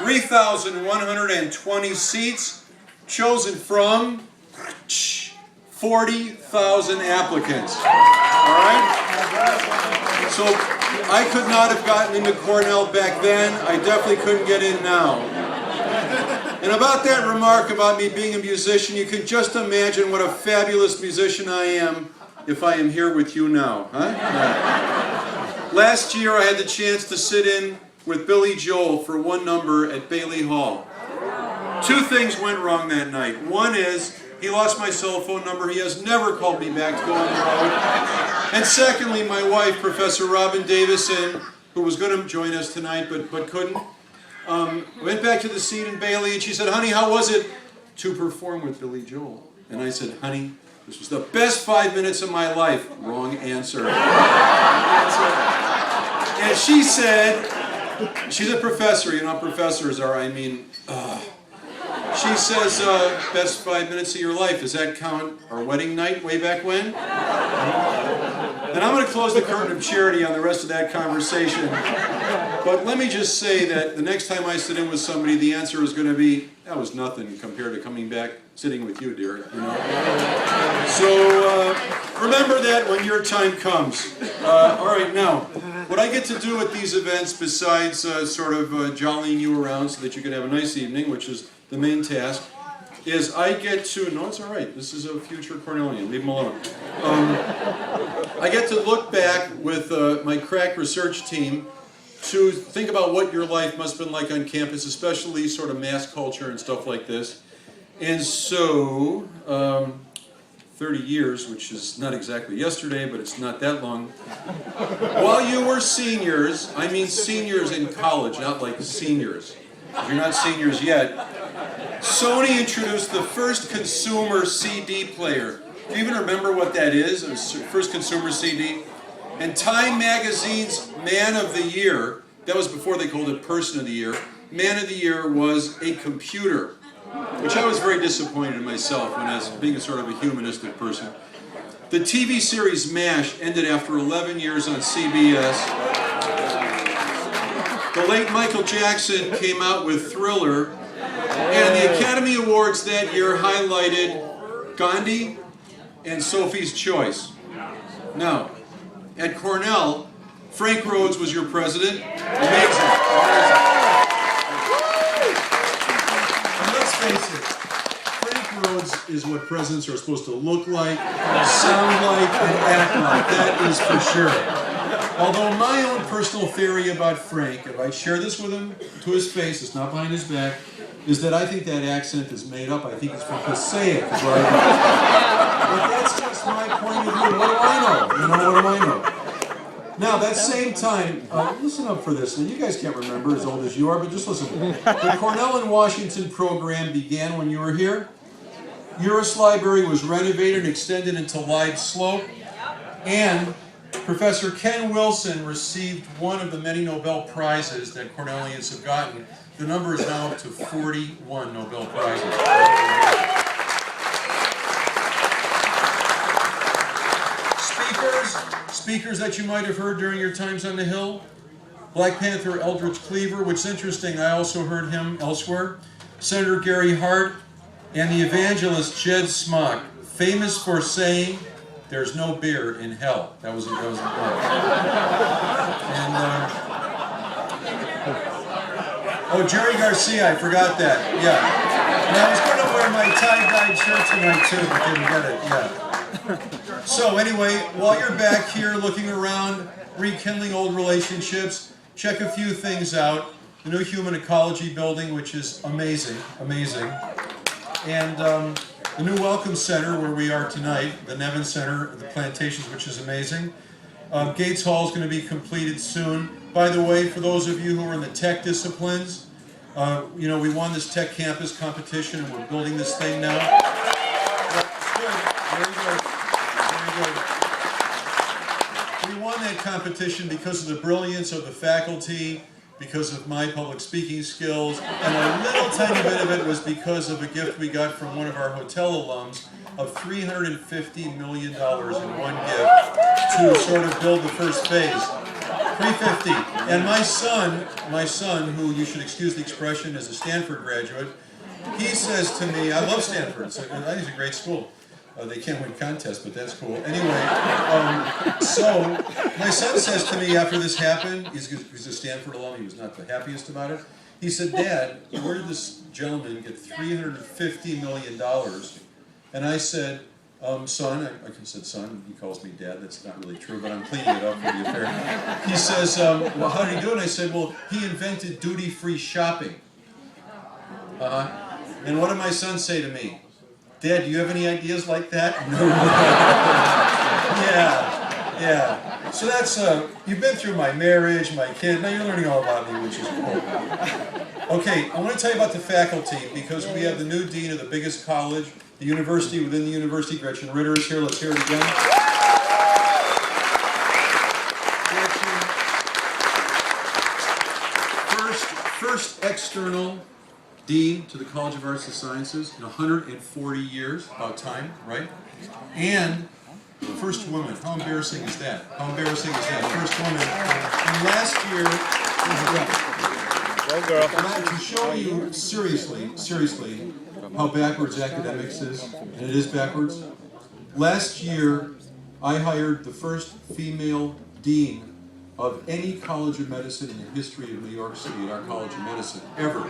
3,120 seats, chosen from 40,000 applicants. All right? So I could not have gotten into Cornell back then. I definitely couldn't get in now. And about that remark about me being a musician, you can just imagine what a fabulous musician I am if I am here with you now. Huh? Last year I had the chance to sit in with Billy Joel for one number at Bailey Hall. Two things went wrong that night. One is he lost my cell phone number. He has never called me back to go on the road. And secondly, my wife, Professor Robin Davison, who was going to join us tonight but couldn't, went back to the seat in Bailey and she said, "Honey, how was it to perform with Billy Joel?" And I said, "Honey, this was the best 5 minutes of my life." Wrong answer. And she said, she's a professor, you know how professors are, she says, "Best 5 minutes of your life, does that count our wedding night way back when?" And I'm going to close the curtain of charity on the rest of that conversation. But let me just say that the next time I sit in with somebody, the answer is going to be, "That was nothing compared to coming back sitting with you, dear." You know? So remember that when your time comes. All right, now, what I get to do at these events, besides sort of jollying you around so that you can have a nice evening, which is the main task, is I get to, no, it's all right, this is a future Cornellian, leave him alone. I get to look back with my crack research team to think about what your life must have been like on campus, especially sort of mass culture and stuff like this. And so, 30 years, which is not exactly yesterday, but it's not that long. While you were seniors, I mean seniors in college, not like seniors. You're not seniors yet. Sony introduced the first consumer CD player. Do you even remember what that is? It was first consumer CD. And Time Magazine's Man of the Year, that was before they called it Person of the Year, Man of the Year was a computer, which I was very disappointed in myself when I was being a sort of a humanistic person. The TV series MASH ended after 11 years on CBS. The late Michael Jackson came out with Thriller, and the Academy Awards that year highlighted Gandhi and Sophie's Choice. Now, at Cornell, Frank Rhodes was your president. Amazing. And let's face it, Frank Rhodes is what presidents are supposed to look like, sound like, and act like. That is for sure. Although my own personal theory about Frank, if I share this with him to his face, it's not behind his back, is that I think that accent is made up. I think it's from Passaic. But that's just my point of view. What do I know? You know, what do I know? Now, that same time, listen up for this. Now, you guys can't remember as old as you are, but just listen. The Cornell in Washington program began when you were here. Uris Library was renovated and extended into Live Slope. And Professor Ken Wilson received one of the many Nobel Prizes that Cornellians have gotten. The number is now up to 41 Nobel Prizes. Speakers that you might have heard during your times on the Hill. Black Panther Eldridge Cleaver, which is interesting, I also heard him elsewhere. Senator Gary Hart, and the evangelist Jed Smock, famous for saying, "There's no beer in hell." That was important. And, oh, Jerry Garcia, I forgot that, yeah. And I was going to wear my tie-dyed shirt tonight too, but didn't get it, yeah. So anyway, while you're back here looking around, rekindling old relationships, check a few things out. The new Human Ecology building, which is amazing, amazing. And the new Welcome Center, where we are tonight, the Nevin Center, the Plantations, which is amazing. Gates Hall is going to be completed soon. By the way, for those of you who are in the tech disciplines, you know, we won this tech campus competition, and we're building this thing now. Very good. Very good. We won that competition because of the brilliance of the faculty, because of my public speaking skills, and a little tiny bit of it was because of a gift we got from one of our hotel alums of $350 million in one gift to sort of build the first phase. 350. And my son, who you should excuse the expression is a Stanford graduate, he says to me, I love Stanford. I think it's a great school. They can't win contests, but that's cool. Anyway, so my son says to me after this happened, he's a Stanford alum, he was not the happiest about it. He said, Dad, where did this gentleman get $350 million? And I said, son, I said son, he calls me Dad, that's not really true, but I'm cleaning it up for you fair. He says, well, how did he do it? And I said, well, he invented duty-free shopping. And what did my son say to me? Dad, do you have any ideas like that? Yeah. So that's, you've been through my marriage, my kid, now you're learning all about me, which is cool. Okay, I want to tell you about the faculty, because we have the new dean of the biggest college, the university within the university. Gretchen Ritter is here, let's hear it again. First external dean to the College of Arts and Sciences in 140 years, about time, right? And the first woman. How embarrassing is that? How embarrassing is that? First woman. And last year, go girl. To show you seriously, how backwards academics is, and it is backwards. Last year, I hired the first female dean of any college of medicine in the history of New York City at our College of Medicine, ever.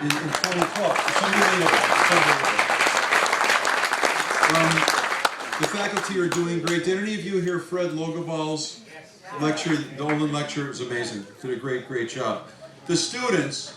In 2012. It's unbelievable. The faculty are doing great. Did any of you hear Fred Logabal's lecture? The Olin lecture was amazing. Did a great job. The students,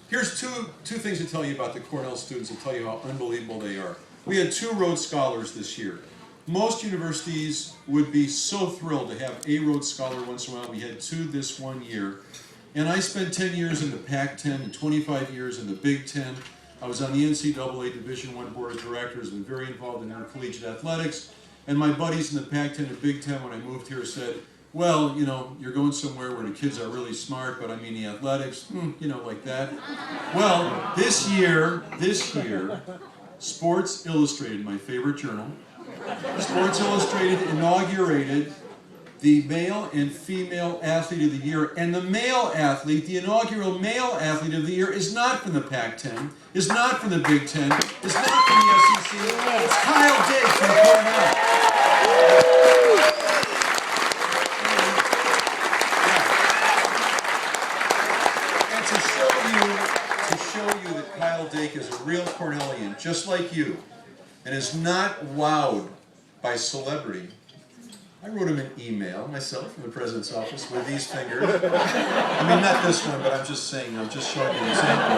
here's two things to tell you about the Cornell students to tell you how unbelievable they are. We had 2 Rhodes Scholars this year. Most universities would be so thrilled to have a Rhodes Scholar once in a while. We had 2 this one year. And I spent 10 years in the Pac-10 and 25 years in the Big Ten. I was on the NCAA Division I Board of Directors, been very involved in intercollegiate athletics. And my buddies in the Pac-10 and Big Ten, when I moved here, said, well, you know, you're going somewhere where the kids are really smart, but I mean the athletics, you know, like that. Well, this year, Sports Illustrated, my favorite journal, Sports Illustrated inaugurated the male and female athlete of the year, and the male athlete, the inaugural male athlete of the year, is not from the Pac-10, is not from the Big Ten, is not from the SEC, it's Kyle Diggs from Cornell. And to show you that Kyle Diggs is a real Cornellian, just like you, and is not wowed by celebrity, I wrote him an email myself from the president's office with these fingers. I mean, not this one, but I'm just saying, I'm just showing you an example.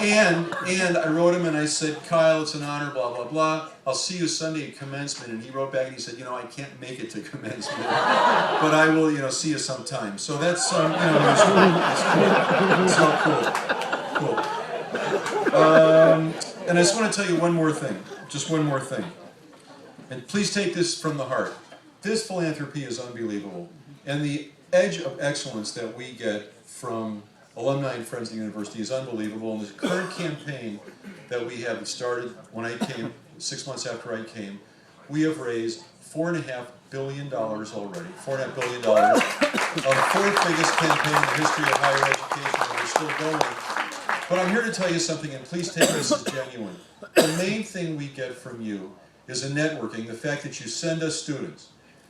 And I wrote him and I said, Kyle, it's an honor, blah, blah, blah. I'll see you Sunday at commencement. And he wrote back and he said, you know, I can't make it to commencement, but I will, you know, see you sometime. So that's, you know, it's all cool. And I just want to tell you one more thing, just one more thing. And please take this from the heart. This philanthropy is unbelievable. And the edge of excellence that we get from alumni and friends of the university is unbelievable. And the current campaign that we have started when I came, 6 months after I came, we have raised $4.5 billion already. $4.5 billion. The 4th biggest campaign in the history of higher education, and we're still going. But I'm here to tell you something, and please take this as genuine. The main thing we get from you is a networking, the fact that you send us students,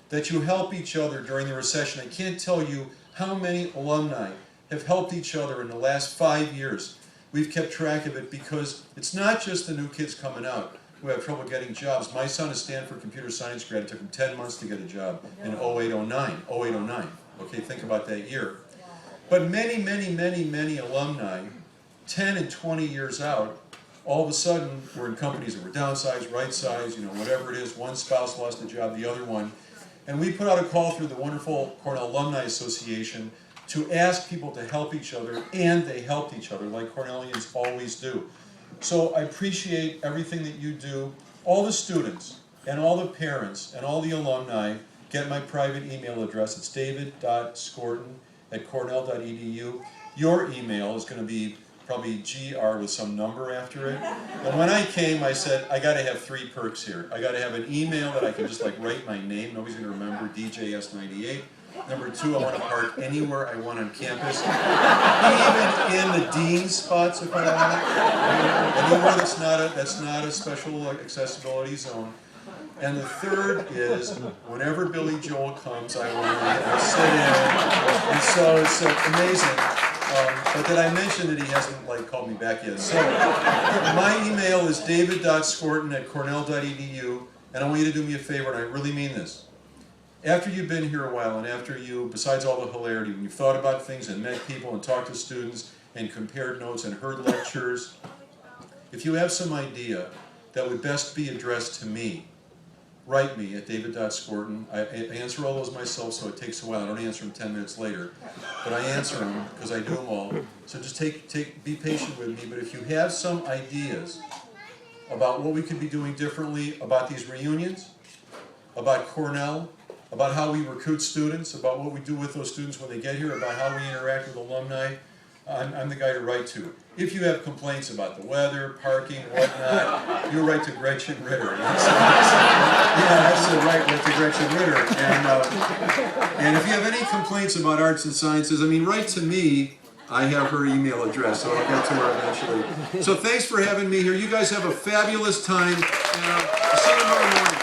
that you help each other during the recession. I can't tell you how many alumni have helped each other in the last 5 years. We've kept track of it because it's not just the new kids coming out who have trouble getting jobs. My son is Stanford computer science grad. It took him 10 months to get a job in 0809. Okay, think about that year. But many alumni, 10 and 20 years out, all of a sudden, we're in companies that were downsized, right-sized, you know, whatever it is. One spouse lost a job, the other one. And we put out a call through the wonderful Cornell Alumni Association to ask people to help each other, and they helped each other, like Cornellians always do. So I appreciate everything that you do. All the students, and all the parents, and all the alumni get my private email address. It's david.skorton@cornell.edu. Your email is going to be probably GR with some number after it. And when I came, I said, I got to have 3 perks here. I got to have an email that I can just like write my name. Nobody's going to remember, DJS98. Number 2, I want to park anywhere I want on campus, even in the dean's spots if I want. Anywhere that's not a special accessibility zone. And the 3rd is, whenever Billy Joel comes, I will sit in. And so it's amazing. But did I mention that he hasn't called me back yet? So my email is david.skorton@cornell.edu, and I want you to do me a favor, and I really mean this. After you've been here a while, and after you, besides all the hilarity, when you've thought about things and met people and talked to students and compared notes and heard lectures, if you have some idea that would best be addressed to me, write me at david.skorton. I answer all those myself, so it takes a while. I don't answer them 10 minutes later, but I answer them because I do them all. So just be patient with me. But if you have some ideas about what we could be doing differently about these reunions, about Cornell, about how we recruit students, about what we do with those students when they get here, about how we interact with alumni, I'm the guy to write to. If you have complaints about the weather, parking, whatnot, you write to Gretchen Ritter. That's right to Gretchen Ritter. And if you have any complaints about arts and sciences, write to me. I have her email address, so I'll get to her eventually. So thanks for having me here. You guys have a fabulous time. And, see you tomorrow morning.